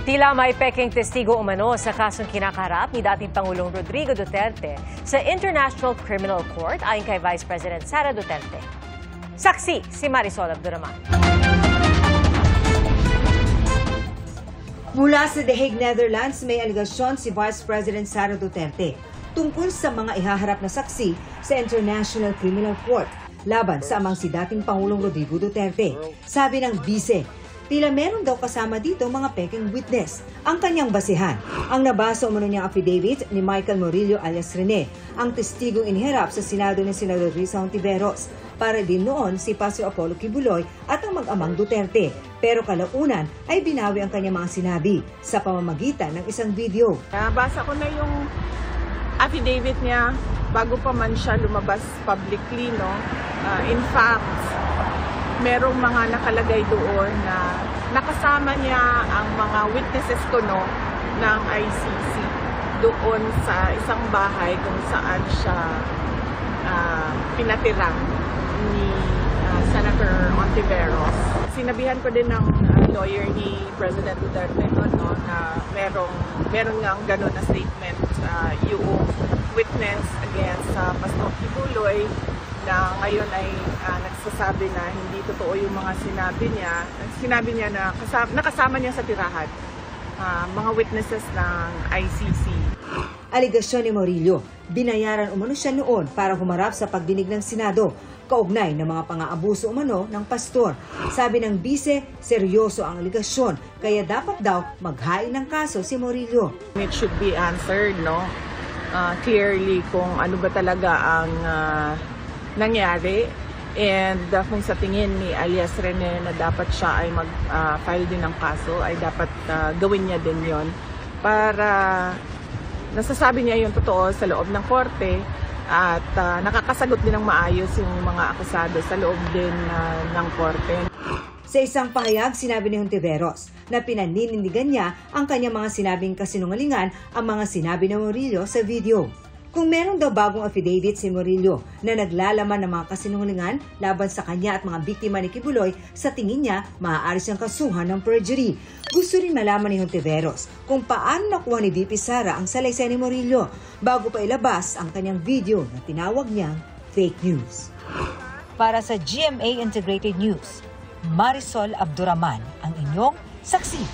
Tila may peking testigo umano sa kasong kinakaharap ni dating Pangulong Rodrigo Duterte sa International Criminal Court ayon kay Vice President Sara Duterte. Saksi si Marisol Abduraman. Mula sa The Hague, Netherlands, may aligasyon si Vice President Sara Duterte tungkol sa mga ihaharap na saksi sa International Criminal Court laban sa amang si dating Pangulong Rodrigo Duterte. Sabi ng bise, tila meron daw kasama dito mga peking witness. Ang kanyang basehan, ang nabasa umano niyang affidavit ni Michael Murillo alias Rene, ang testigong iniharap sa Senado ni Senador Risa Hontiveros. Para din noon si Pastor Apollo Kibuloy at ang mag-amang Duterte. Pero kalaunan ay binawi ang kanyang mga sinabi sa pamamagitan ng isang video. Nabasa ko na yung affidavit niya bago pa man siya lumabas publicly, no? In fact, merong mga nakalagay doon na nakasama niya ang mga witnesses ko, no, ng ICC doon sa isang bahay kung saan siya pinatira ni Senator Hontiveros. Sinabihan ko din ng lawyer ni President Duterte no, na meron nga ganun na statement yung witness against Pastor Kibuloy na ngayon ay nagsasabi na hindi totoo yung mga sinabi niya. Sinabi niya na nakasama niya sa tirahan mga witnesses ng ICC. Aligasyon ni Murillo, binayaran umano siya noon para humarap sa pagdinig ng Senado, kaugnay ng mga pang-aabuso umano ng pastor. Sabi ng bise, seryoso ang aligasyon, kaya dapat daw maghain ng kaso si Murillo. It should be answered, no? Clearly kung ano ba talaga ang nangyari, and kung sa tingin ni alias Rene na dapat siya ay mag-file din ng kaso, ay dapat gawin niya din yon para nasasabi niya yung totoo sa loob ng korte at nakakasagot din ng maayos yung mga akusado sa loob din ng korte. Sa isang pahayag, sinabi ni Hontiveros na pinaninindigan niya ang kanyang mga sinabing kasinungalingan ang mga sinabi ng Murillo sa video. Kung meron daw bagong affidavit si Murillo na naglalaman ng mga kasinungalingan laban sa kanya at mga biktima ni Kibuloy, sa tingin niya, maaari siyang kasuhan ng perjury. Gusto rin malaman ni Hontiveros kung paano nakuha ni VP Sara ang salaysay ni Murillo bago pa ilabas ang kanyang video na tinawag niyang fake news. Para sa GMA Integrated News, Marisol Abduraman ang inyong saksi.